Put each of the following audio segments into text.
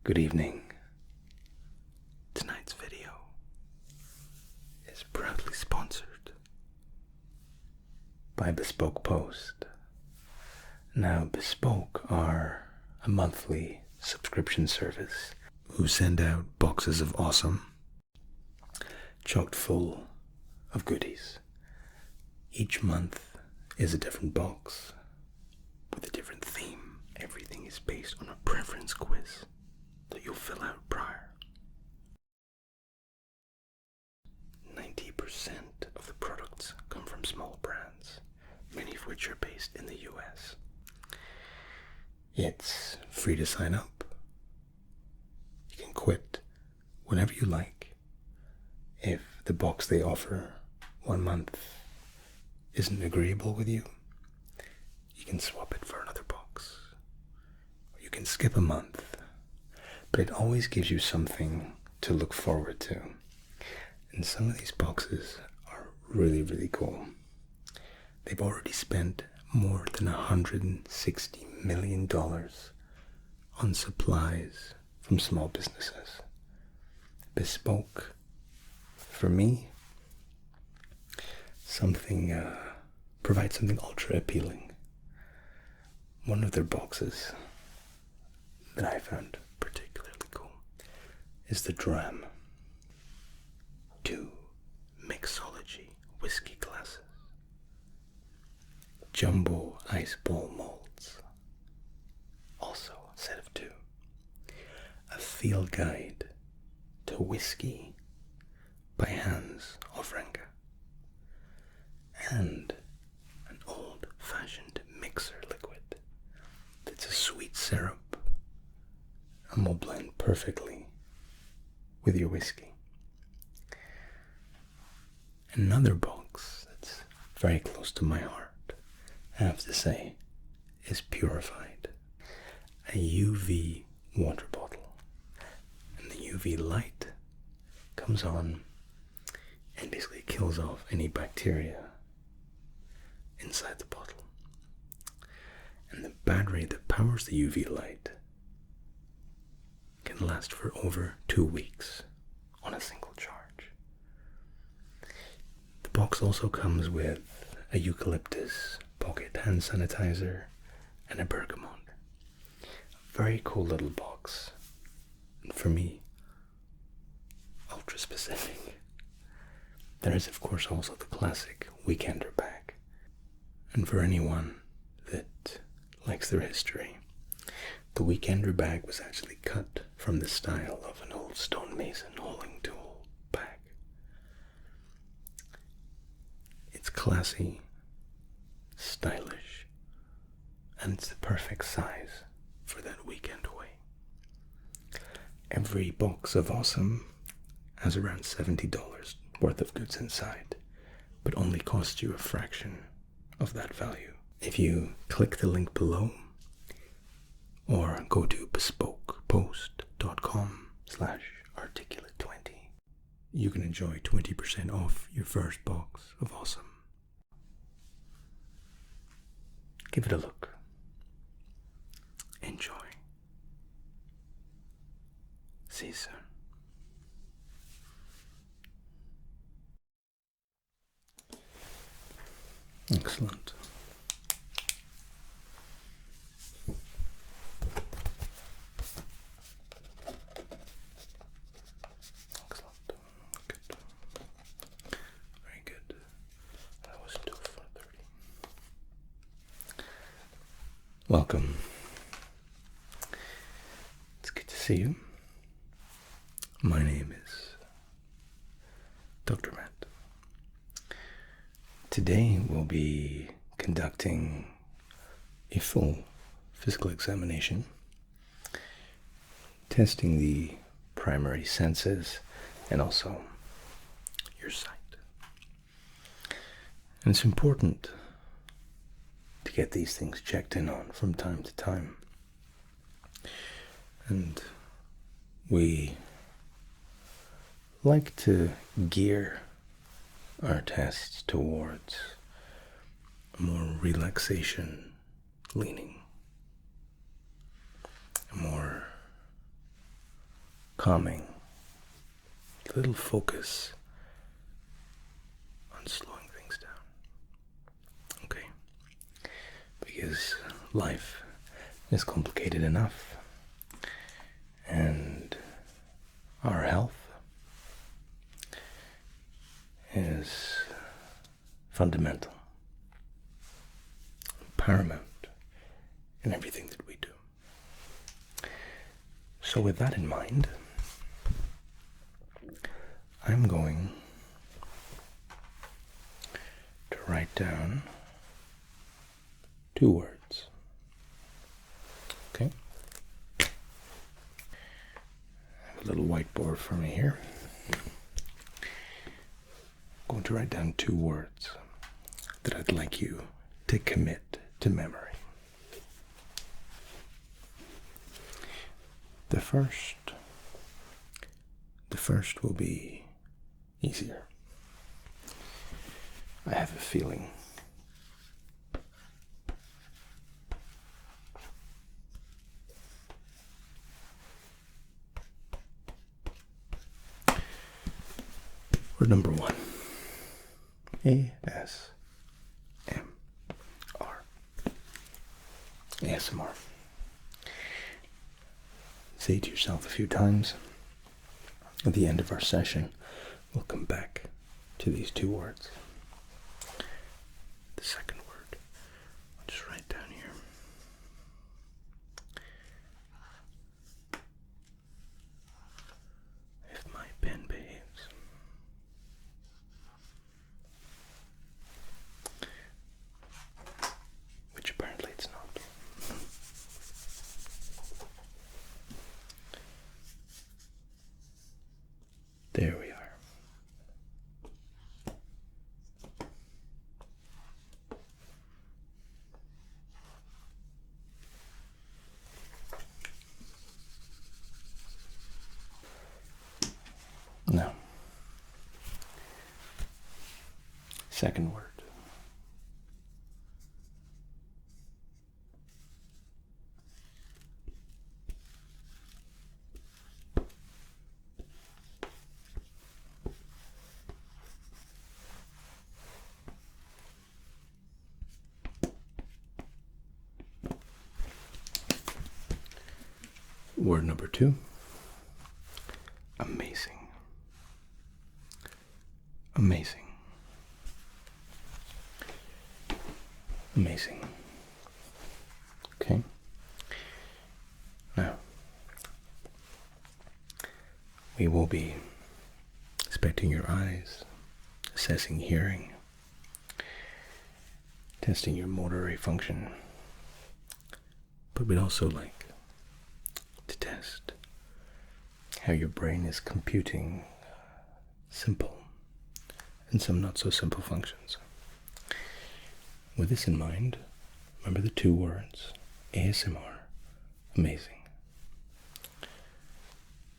Good evening. Tonight's video is proudly sponsored by Bespoke Post. Now, Bespoke are a monthly subscription service who send out boxes of awesome, chocked full of goodies. Each month is a different box with a different theme. Everything is based on a preference quiz that you'll fill out prior. 90% of the products come from small brands, many of which are based in the US. It's free to sign up. You can quit whenever you like. If the box they offer 1 month isn't agreeable with you, you can swap it for another box. Or you can skip a month. But it always gives you something to look forward to. And some of these boxes are really, really cool. They've already spent more than $160 million on supplies from small businesses. Bespoke, for me, provides something ultra appealing. One of their boxes that I found particularly cool is the Dram 2 Mixology whiskey glasses. Jumbo ice ball molds. Also a set of 2. A field guide to whiskey by Hans Ofrenka. And an old-fashioned mixer liquid that's a sweet syrup and will blend perfectly with your whiskey. Another box that's very close to my heart, I have to say, is Purified. A UV water bottle. And the UV light comes on and basically kills off any bacteria inside the bottle. And the battery that powers the UV light can last for over 2 weeks on a single charge. The box also comes with a eucalyptus pocket hand sanitizer and a bergamot. A very cool little box. And for me, ultra specific. There is, of course, also the classic weekender bag. And for anyone that likes their history, the weekender bag was actually cut from the style of an old stonemason hauling tool bag. It's classy, stylish, and it's the perfect size for that weekend away. Every box of awesome has around $70 worth of goods inside, but only costs you a fraction of that value. If you click the link below, or go to bespokepost.com/articulate20, you can enjoy 20% off your first box of awesome. Give it a look. Enjoy. See you soon. Excellent. Welcome. It's good to see you. My name is Dr. Matt. Today we'll be conducting a full physical examination, testing the primary senses and also your sight. And it's important to get these things checked in on from time to time. And we like to gear our tests towards a more relaxation leaning, a more calming, a little focus on slowing things down. Okay? Because life is complicated enough, and our health is fundamental, paramount in everything that we do. So with that in mind, I'm going to write down 2 words. Okay? I have a little whiteboard for me here. I'm going to write down 2 words that I'd like you to commit to memory. The first will be easier. I have a feeling word number 1. ASMR. Say it to yourself a few times. At the end of our session, we'll come back to these 2 words. The second word, I'll just write down here. If my pen behaves. Which apparently it's not. There we are. Now, second word. Word number 2, amazing. Amazing. Amazing. Okay. Now, we will be inspecting your eyes, assessing hearing, testing your motor function, but we'd also like to test how your brain is computing simple and some not so simple functions. With this in mind, remember the 2 words, ASMR, amazing.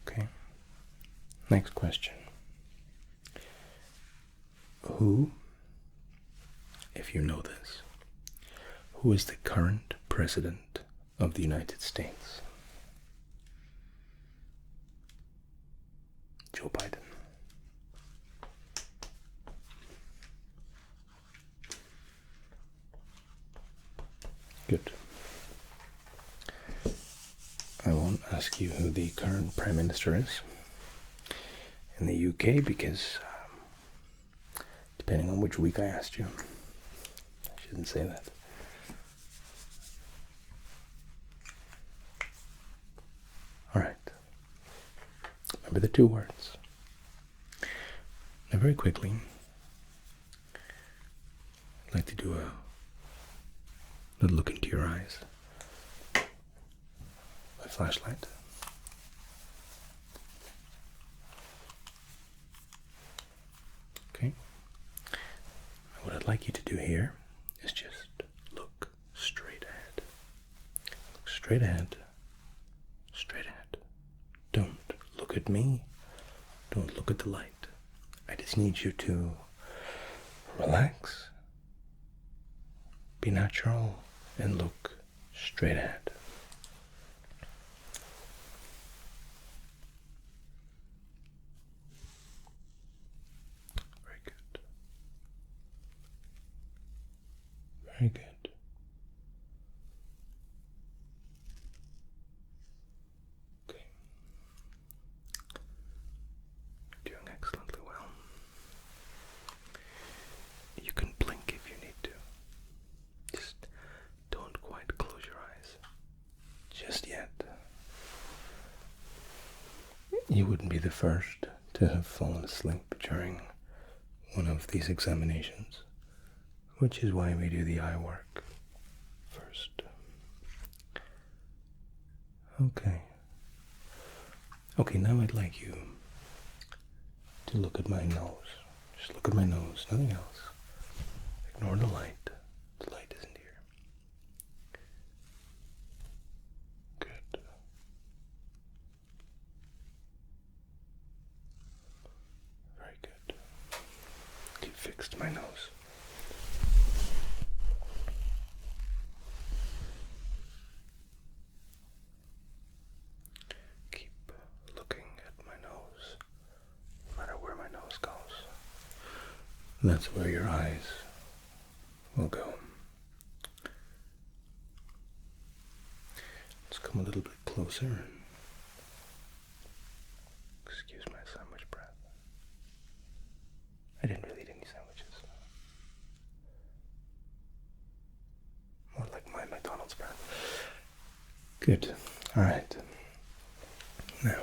Okay, next question. Who, if you know this, who is the current president of the United States? Joe Biden. Good. I won't ask you who the current Prime Minister is in the UK because depending on which week I asked you, I shouldn't say that. Alright. Remember the 2 words. Now very quickly, I'd like to do a little look into your eyes. My flashlight. Okay. What I'd like you to do here is just look straight ahead. Look straight ahead. Straight ahead. Don't look at me. Don't look at the light. I just need you to relax, be natural, and look straight ahead. Very good. Okay. You're doing excellently well. You can blink if you need to. Just don't quite close your eyes just yet. You wouldn't be the first to have fallen asleep during one of these examinations, which is why we do the eye work first. Okay. Okay, now I'd like you to look at my nose. Just look at my nose, nothing else. Ignore the light. The light isn't here. Good. Very good. Keep fixed to my nose. Keep looking at my nose, no matter where my nose goes. That's where your eyes will go. Let's come a little bit closer and excuse my sandwich breath. I didn't really eat any sandwiches. More like my McDonald's breath. Good. Alright. Now,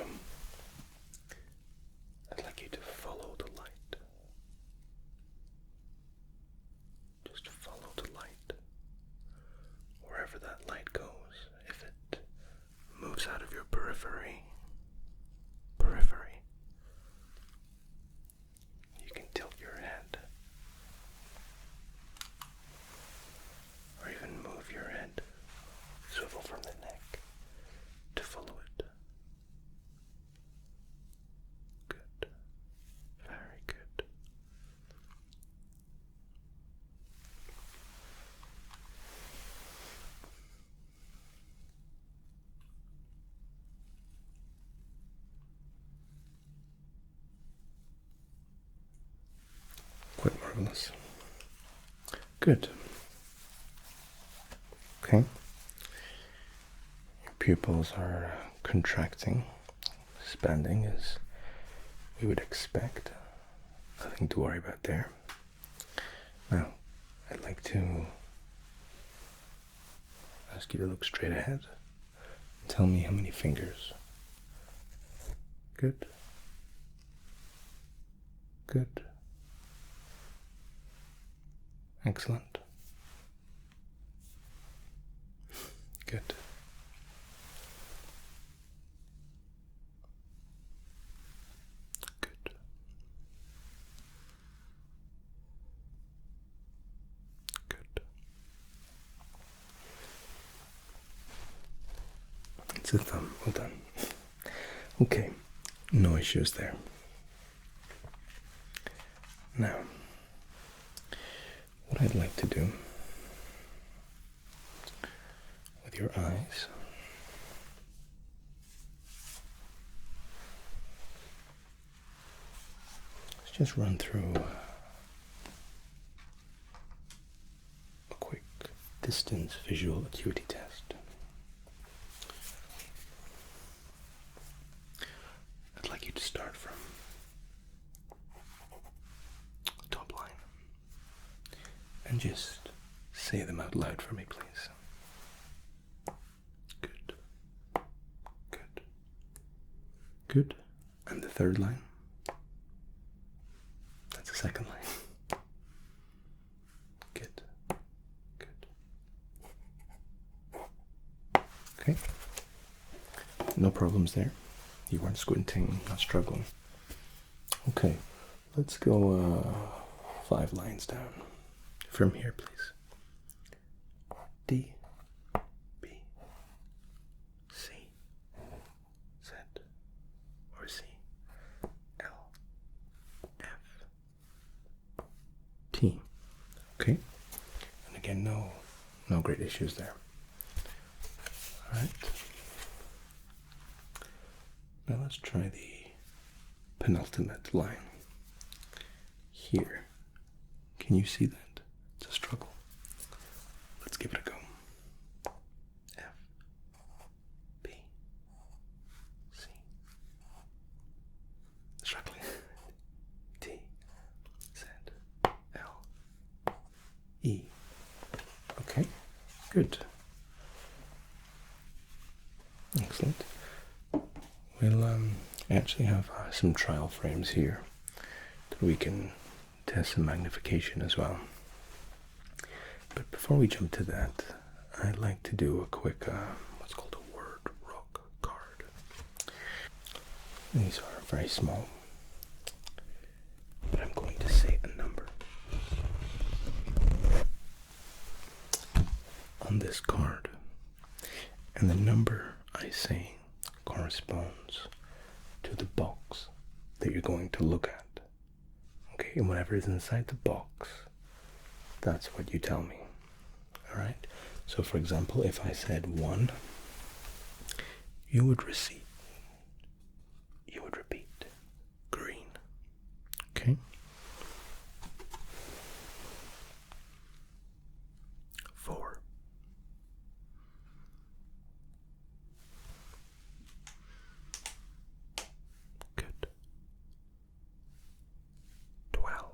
I'd like you to follow the light. Just follow the light. Wherever that light goes, if it moves out of your periphery, you can tilt your head. Or even move your head, swivel from the neck to follow it. Good. Very good. Quite marvelous. Good. Okay. Your pupils are contracting, expanding as we would expect. Nothing to worry about there. Now, I'd like to ask you to look straight ahead. Tell me how many fingers. Good. Good. Excellent. Good. Good. Good. It's a thumb. Well done. Okay. No issues there. Now, what I'd like to do with your eyes is just run through a quick distance visual acuity test. I'd like you to start from the top line and just say them out loud for me, please. Good. Good. Good. And the third line? That's the second line. Good. Good. Okay. No problems there. You weren't squinting, not struggling. Okay. Let's go 5 lines down. From here, please. D, B, C, Z, or C, L, F, T. Okay? And again, no great issues there. Alright. Now let's try the penultimate line. Here. Can you see that? It's a struggle. Good. Excellent. We'll actually have some trial frames here that we can test some magnification as well. But before we jump to that, I'd like to do a quick, what's called a word rock card. These are very small, but I'm going to say a number on this card, and the number I say corresponds to the box that you're going to look at. Okay, and whatever is inside the box, that's what you tell me. Alright? So for example, if I said 1, you would repeat green. Okay? 4. Good. 12.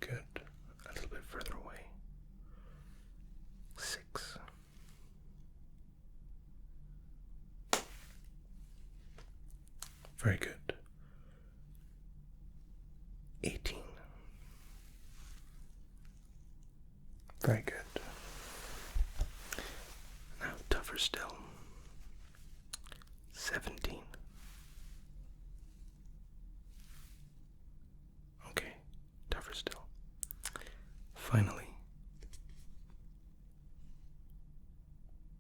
Good. A little bit further away. 6. Very good. 18. Very good. Now tougher still. 17. Okay, tougher still. Finally,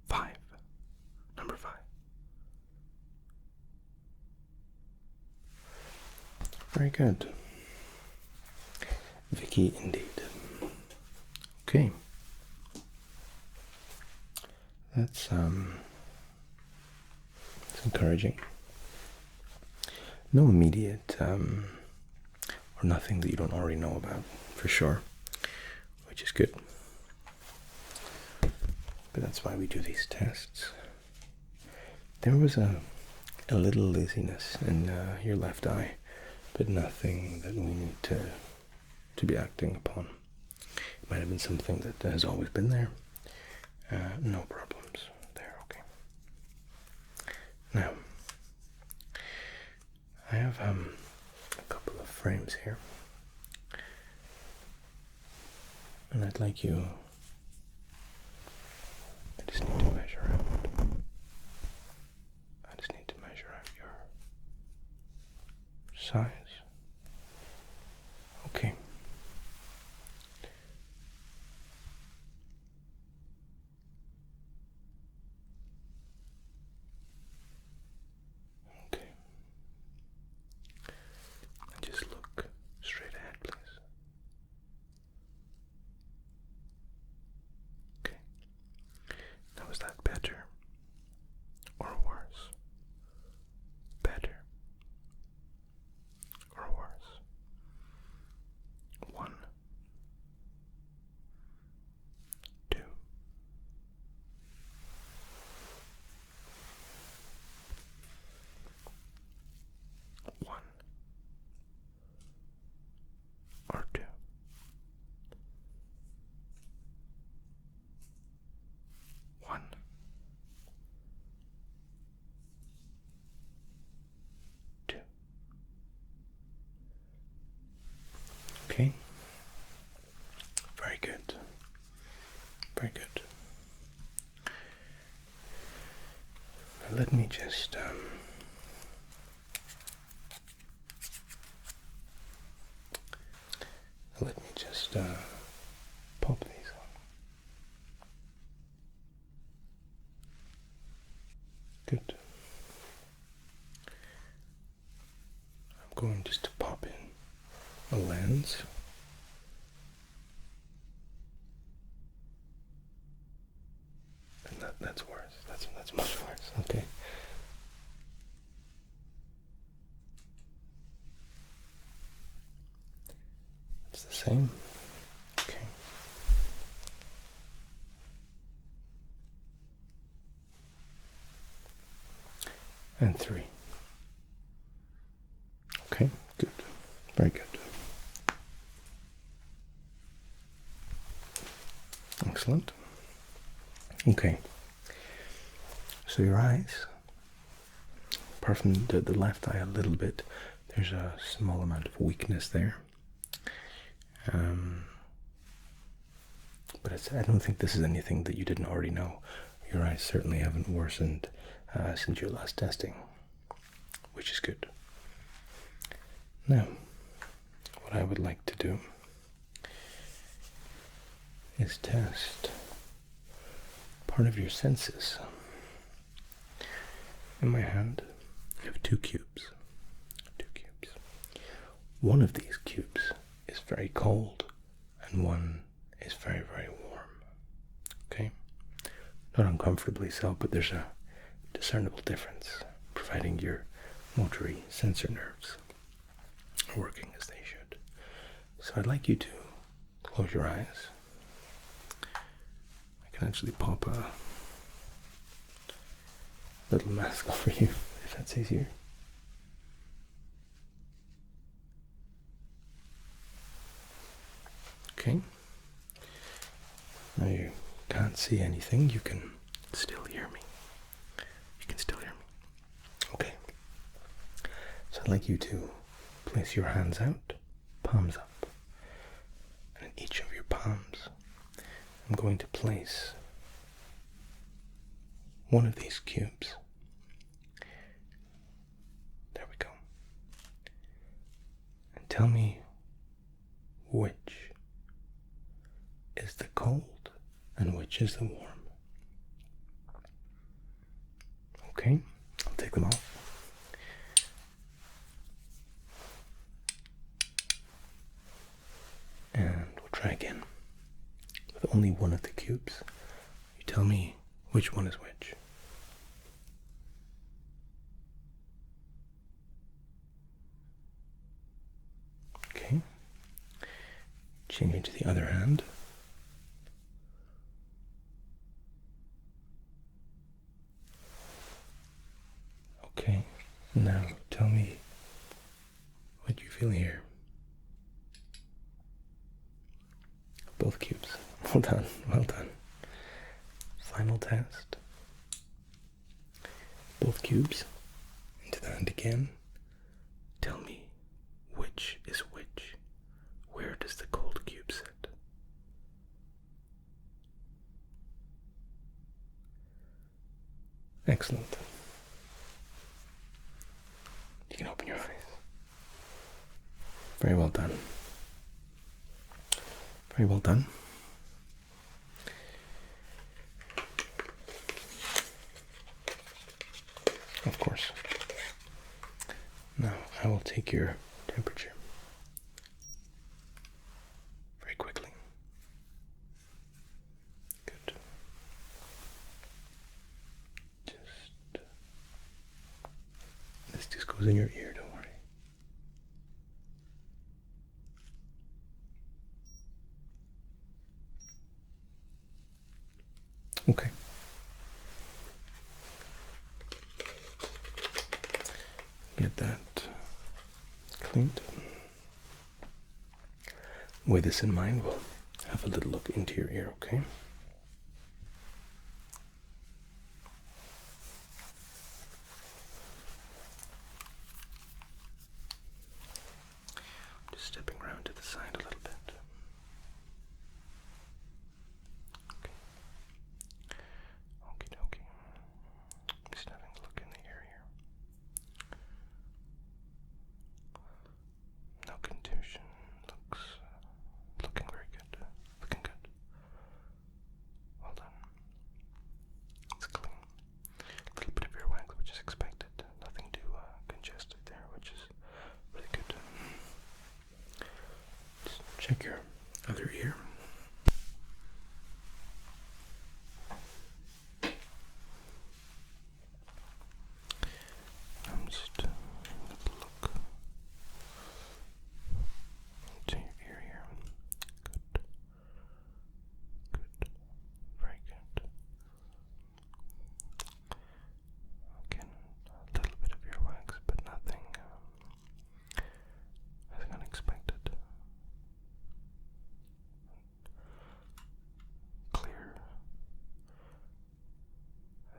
5. Number 5. Very good. Vicky indeed. Okay. That's it's encouraging. No immediate or nothing that you don't already know about, for sure, which is good. But that's why we do these tests. There was a little laziness in your left eye, but nothing that we need to be acting upon. It might have been something that has always been there. No problems there, okay. Now, I have a couple of frames here, and I'd like you, I just need to measure out. I just need to measure out your size. Okay. Okay. Just look straight ahead, please. Okay. Now, is that better or worse? Better or worse? 1, 2. 1 or 2. 1, 2. Okay. Very good. Very good. Now let me just pop these on. Good. I'm going just to pop in a lens. And that's worse. That's much worse. Okay. It's the same. Okay. And 3. Okay, good. Very good. Excellent. Okay. So your eyes, apart from the left eye a little bit, there's a small amount of weakness there. But I don't think this is anything that you didn't already know. Your eyes certainly haven't worsened since your last testing, which is good. Now, what I would like to do is test part of your senses. In my hand, I have two cubes. One of these cubes is very cold, and one is very, very warm. Okay? Not uncomfortably so, but there's a discernible difference, providing your motory sensor nerves are working as they should. So I'd like you to close your eyes. I can actually pop a little mask over you, if that's easier. Okay. Now you can't see anything, you can still hear me. You can still hear me. Okay. So I'd like you to place your hands out, palms up. And in each of your palms, I'm going to place one of these cubes. There we go. And tell me which is the cold and which is the warm. Okay, I'll take them off. And we'll try again. With only one of the cubes, you tell me which one is which. Okay. Changing to the other hand. Okay, now tell me what you feel here. Both cubes. Well done, well done. Final test. Both cubes into the hand again. Tell me which is which. Where does the cold cube sit? Excellent. You can open your eyes. Very well done. Very well done. Of course. Now I will take your temperature very quickly. Good. This just goes in your ear, don't worry. Okay. Get that cleaned. With this in mind, we'll have a little look into your ear, okay? Just stepping around to the side a little bit. Okay. Okie dokie. Just having a look in the ear here. No contusion. Looking very good. Looking good.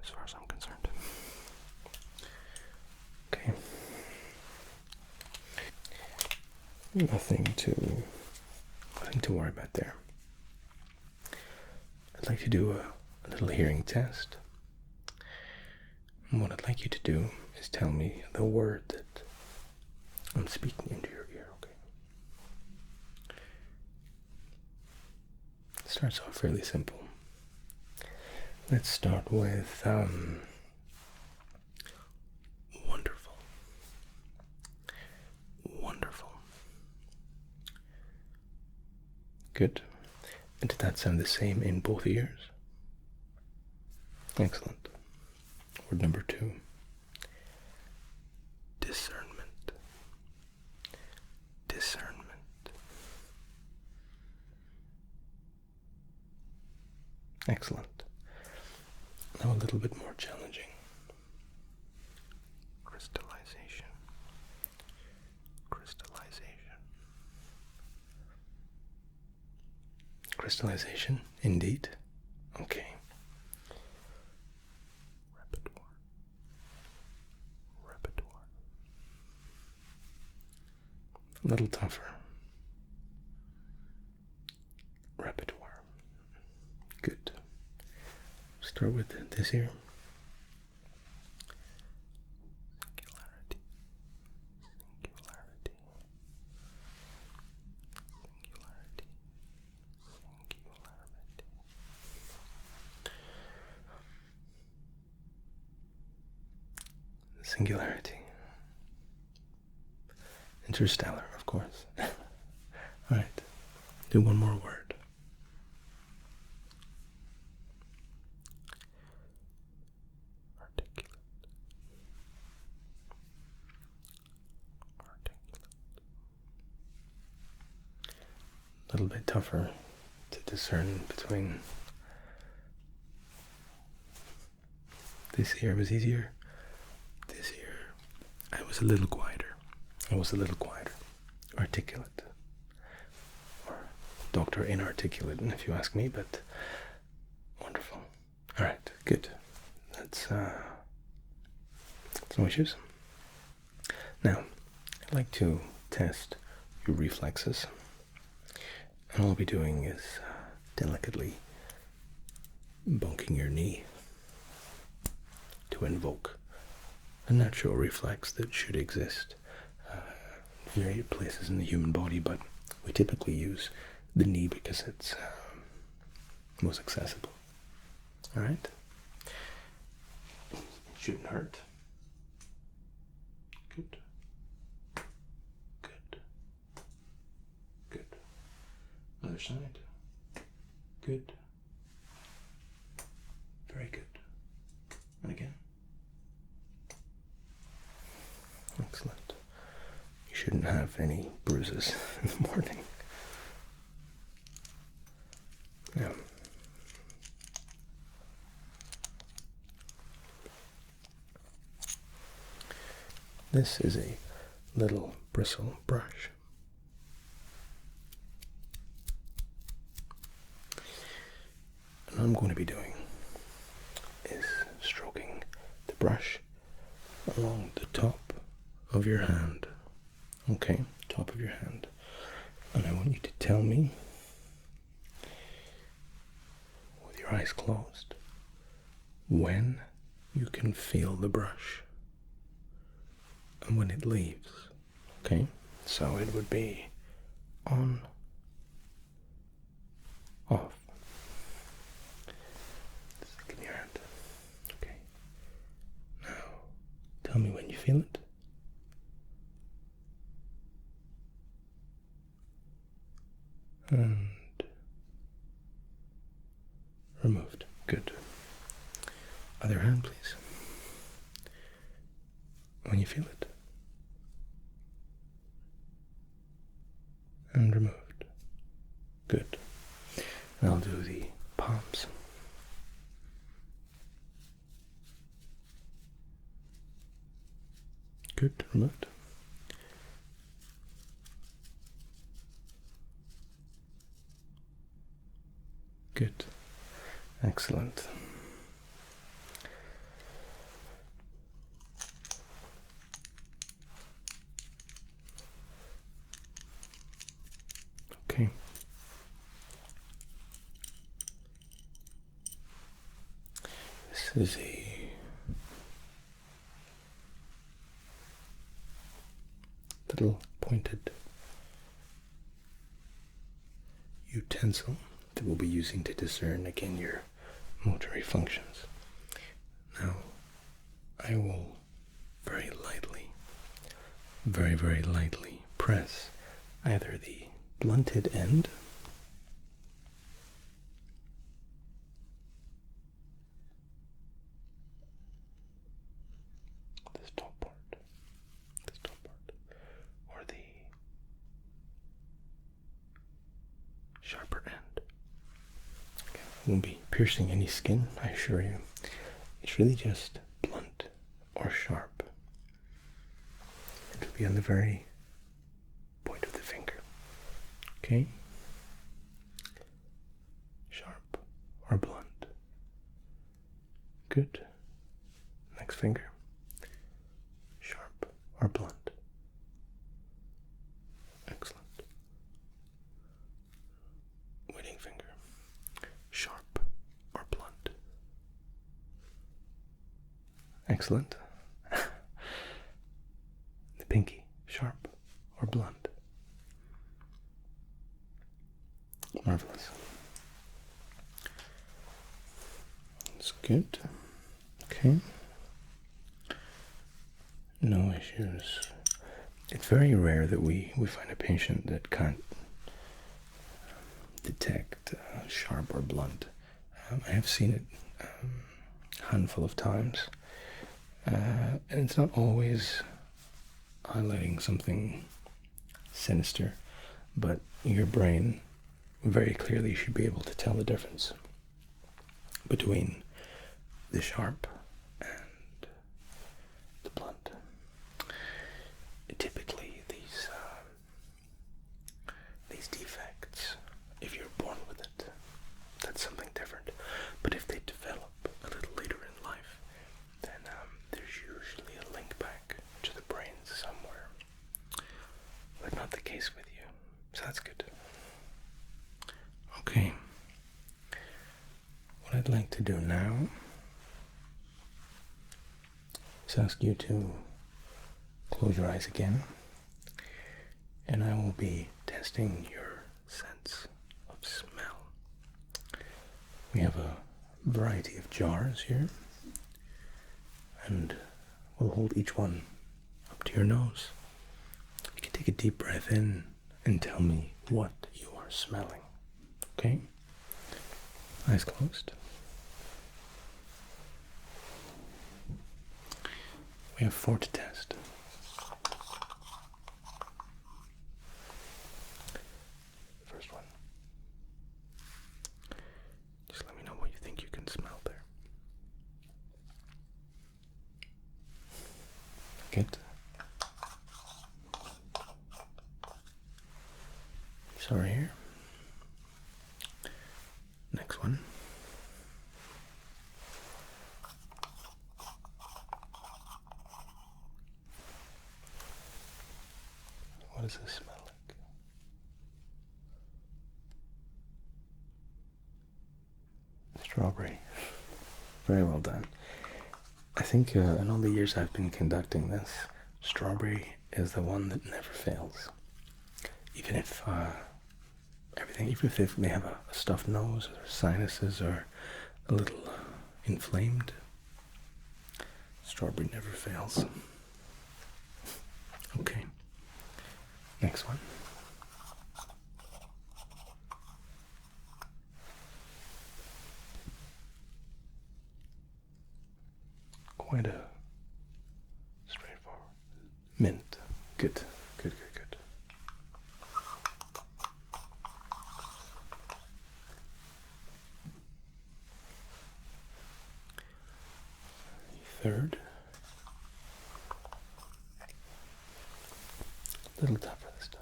as far as I'm concerned. Okay. Nothing to worry about there. I'd like to do a little hearing test. And what I'd like you to do is tell me the word that I'm speaking into your ear, okay? It starts off fairly simple. Let's start with wonderful. Wonderful. Good. And did that sound the same in both ears? Excellent. Word number 2. Discernment. Discernment. Excellent. Now a little bit more challenging. Crystallization. Crystallization. Crystallization, indeed. Okay. Repertoire. Repertoire. A little tougher. Repertoire. Good. Start with this here. Singularity. Singularity. Singularity. Singularity. Singularity. Interstellar, of course. Alright. Do one more word. Articulate. Articulate. A little bit tougher to discern between. This here was easier. This here, I was a little quieter. Articulate. Or Dr. Inarticulate, if you ask me, but wonderful. Alright, good. That's no issues. Now, I'd like to test your reflexes. And all I'll be doing is delicately bunking your knee to invoke a natural reflex that should exist in various places in the human body, but we typically use the knee because it's most accessible. Alright? It shouldn't hurt. Good. Good. Good. Other side. Good. Very good. And again. Excellent. You shouldn't have any bruises in the morning. Yeah. This is a little bristle brush. And I'm going to be doing is stroking the brush along the top of your hand. Okay, top of your hand. And I want you to tell me, with your eyes closed, when you can feel the brush and when it leaves. Okay, so it would be on, off. Give me your hand. Okay. Now, tell me when you feel it. And removed. Good. Other hand, please. When you feel it. And removed. Good. And I'll do the palms. Good. Removed. Good. Excellent. This is a little pointed utensil that we'll be using to discern again your motory functions. Now, I will very lightly, very lightly press either the blunted end this top part, or the sharper end. Okay. Won't be piercing any skin, I assure you. It's really just blunt or sharp. It will be on the very point of the finger. Okay? Sharp or blunt. Good. Next finger. Sharp or blunt. Excellent. Waiting finger. Sharp or blunt. Excellent. The pinky. Sharp or blunt. Marvelous. That's good. Okay. No issues. It's very rare that we find a patient that can't detect sharp or blunt. I have seen it a handful of times. And it's not always highlighting something sinister, but your brain very clearly should be able to tell the difference between the sharp and the blunt. Typically, these defects, if you're born with it, that's something different. But if they develop a little later in life, then there's usually a link back to the brain somewhere. But not the case with you, so that's good. Okay, what I'd like to do now is ask you to close your eyes again, and I will be testing your sense of smell. We have a variety of jars here, and we'll hold each one up to your nose. You can take a deep breath in and tell me what you are smelling. Okay? Eyes closed. We have 4 to test. First one. Just let me know what you think you can smell there. Good. Sorry here. Next one. What does this smell like? Strawberry. Very well done. I think in all the years I've been conducting this, strawberry is the one that never fails. Even if even if they have a stuffed nose or sinuses or a little inflamed, strawberry never fails. Okay. Next one. Quite a straightforward. Mint. Good. Good. Third. A little tougher this time.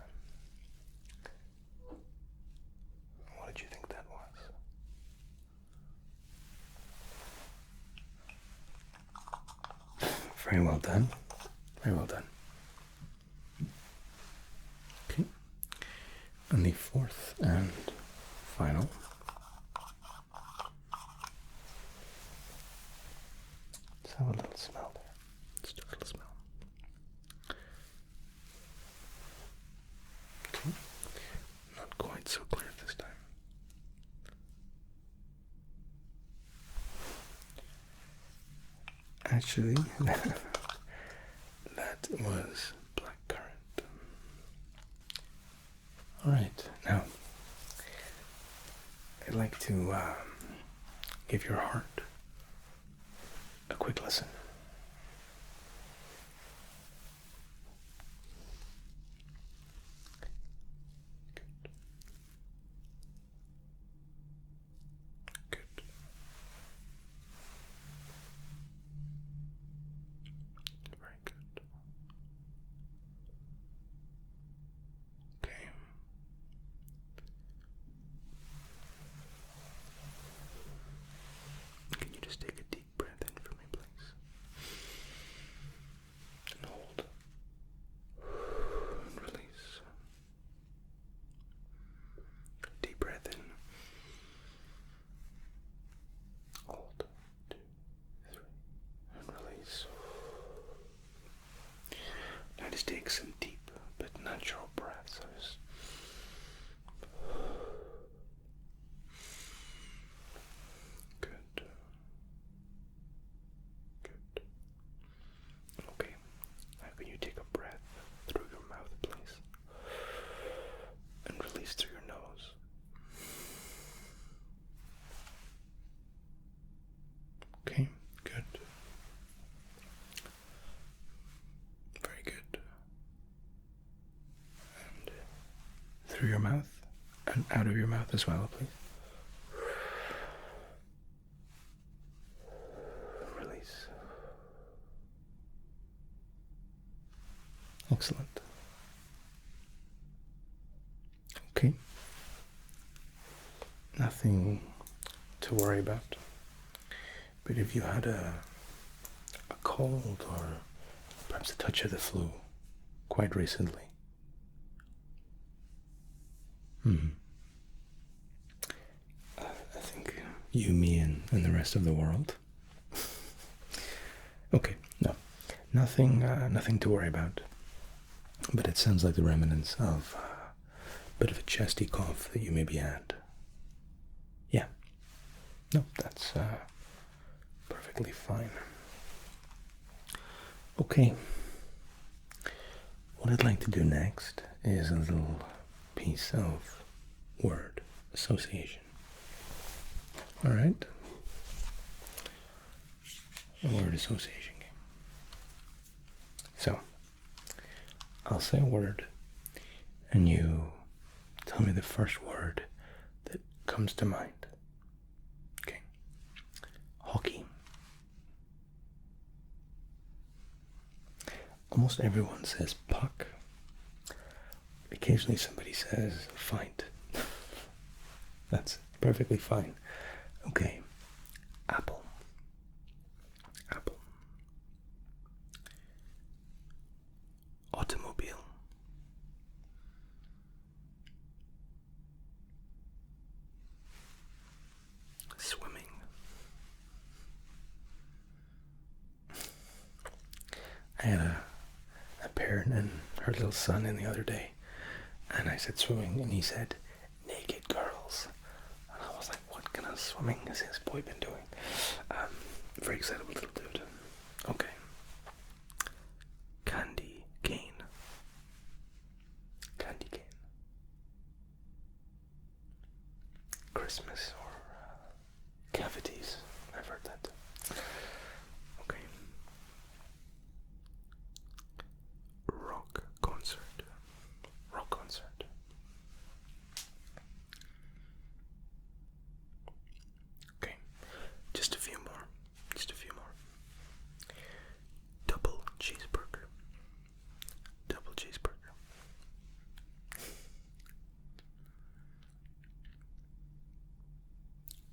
What did you think that was? Very well done. Very well done. Okay. And the 4th and final. have a little smell there. Just a little smell. Okay. Not quite so clear this time. Actually, that was blackcurrant. Alright, now I'd like to give your heart a quick listen. Good. Very good. Okay. Can you just take a deep breath in for me, please? And hold. And release. Deep breath in. Hold. 2, 3. And release. Now just take some deep but natural breaths. Good. Good. Okay. Now can you take a breath through your mouth, please? And release through your nose. Okay, good. Very good. And through your mouth and out of your mouth as well, please. Release. Excellent. Okay. Nothing to worry about. But if you had a cold or perhaps a touch of the flu quite recently, I think you, me, and the rest of the world. Okay, no, nothing to worry about. But it sounds like the remnants of a bit of a chesty cough that you maybe had. Yeah, no, that's perfectly fine. Okay, what I'd like to do next is a little piece of word association. All right, a word association game. So, I'll say a word, and you tell me the first word that comes to mind. Okay. Hockey. Almost everyone says puck. Occasionally somebody says fight. That's perfectly fine. Okay. Apple. Apple. Automobile. Swimming. I had a parent and her little son in the other day, and I said swimming, and he said naked girls. And I was like, what kind of swimming has this boy been doing? Very excitable little dude. Okay. Candy cane. Candy cane. Christmas or cavities. I've heard that. Okay. Rock concert. Rock concert. Okay. Just a few more. Just a few more. Double cheeseburger. Double cheeseburger.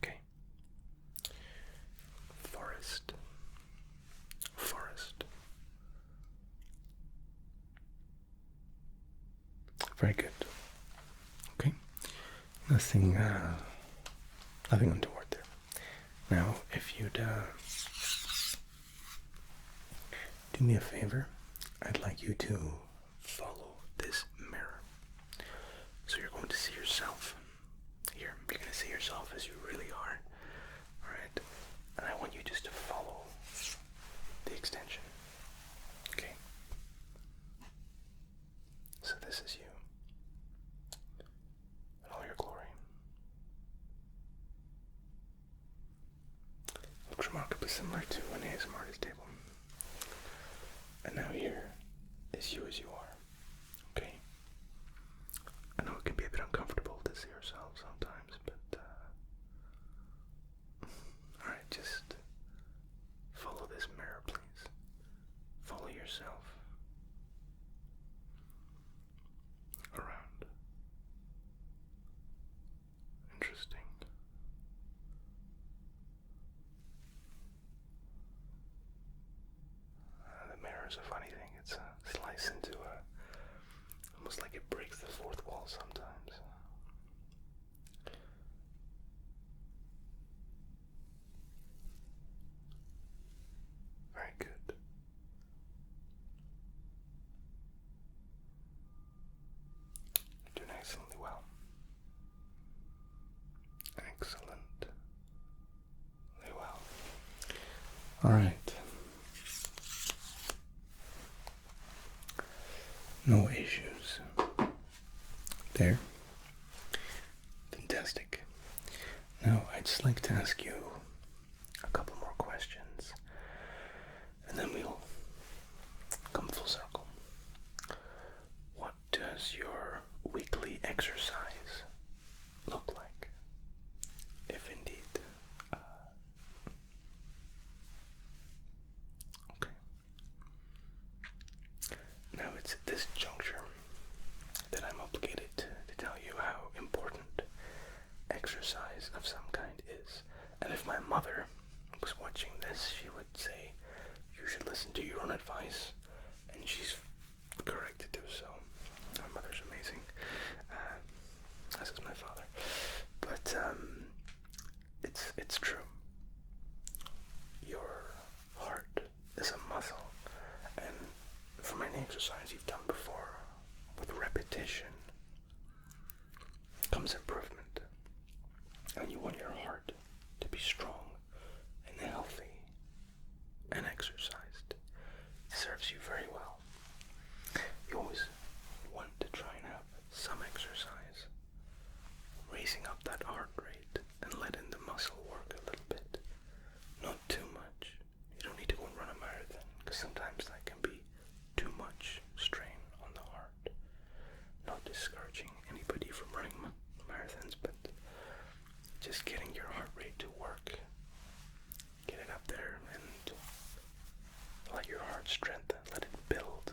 Okay. Forest. Forest. Very good. Okay. Nothing untoward there. Now, if you'd do me a favor. I'd like you to follow this mirror. So you're going to see yourself here. You're going to see yourself as you really are. Alright? And I want you just to follow the extension. Okay? So this is you. In all your glory. Looks remarkably similar to an ASMR artist table. And now here is you as you are. Okay? I know it can be a bit uncomfortable to see yourself sometimes, but alright, just follow this mirror, please. Follow yourself around. Interesting. The mirror is a funny thing. It's a slice into almost like it breaks the fourth wall sometimes. Very good. You're doing excellently well. Excellently well. All right. No issues. There. Fantastic. Now, I'd just like to ask you a couple more questions, and then we'll come full circle. What does your weekly exercise look like? If indeed. Okay. Now, it's at this juncture that I'm obligated to tell you how important exercise of some kind is. And if my mother was watching this, she would say, you should listen to your own advice. And she's correct to do so. My mother's amazing. As is my father. But it's true. Your heart is a muscle. And from any exercise you've done before, with repetition comes improvement. And you want your heart to be strong and healthy and exercised. It serves you very well. You always want to try and have some exercise, raising up that heart rate and letting the muscle work a little bit. Not too much. You don't need to go and run a marathon, because sometimes that can be too much strain on the heart. Not discouraging anybody from running marathons, but just getting your heart rate to work. Get it up there and let your heart strengthen, let it build.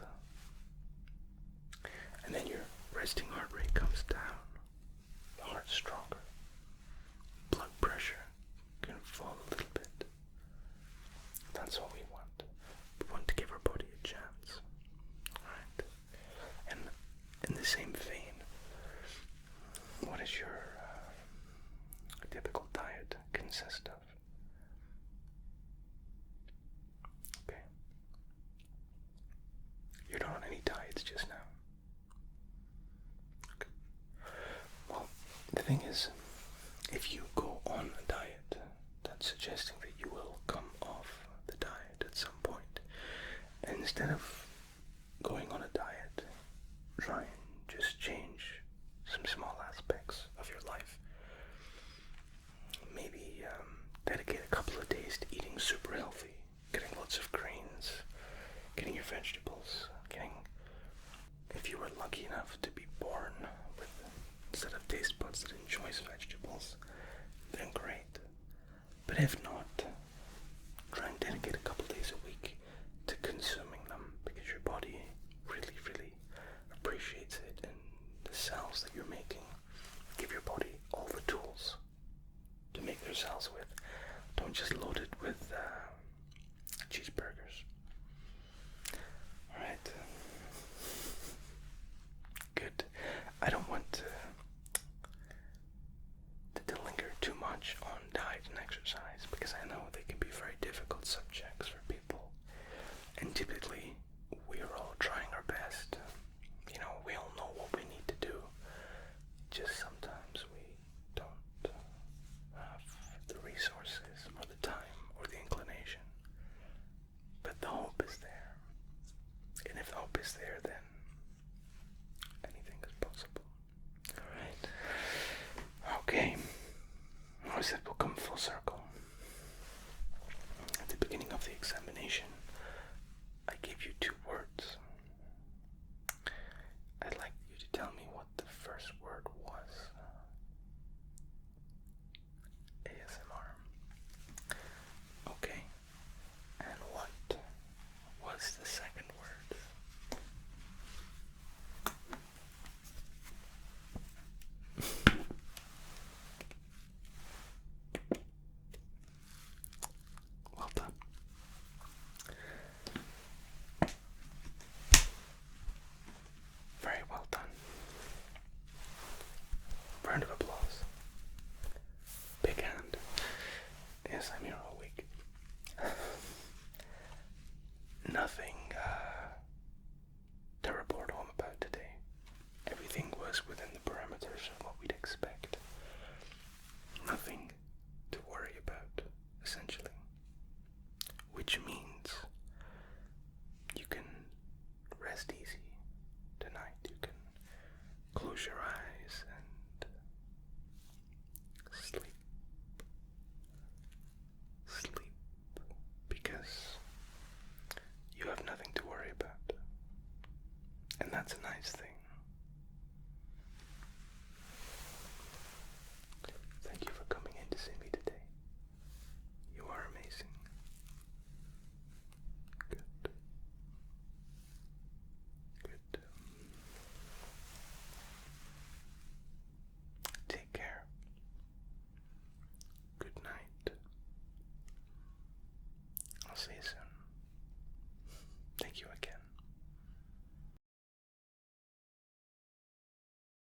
And then your resting heart rate comes down. The heart's stronger. Blood pressure can fall a little bit. That's what we want. We want to give our body a chance. Alright? And in the same vein, what is your typical diet consist of? Okay. You're not on any diets just now. Okay. Well, the thing is, if you go on a diet, that's suggesting that you will come off the diet at some point. And instead of going on a diet, try and just change some small aspects of your life. Maybe dedicate a couple of days to eating super healthy, getting lots of greens, getting your vegetables, if you were lucky enough to be born with a set of taste buds that enjoys vegetables, then great. But if not, try and dedicate a couple of days a week to consuming them, because your body really, really appreciates it, and the cells that you're making give your body all the tools to make their cells with. Don't just load it with cheeseburgers. Alright. Good. I don't want to linger too much on diet and exercise, because I know they can be very difficult subjects for people. And typically That's a nice thing. Thank you for coming in to see me today. You are amazing. Good. Good. Take care. Good night. I'll see you soon. Thank you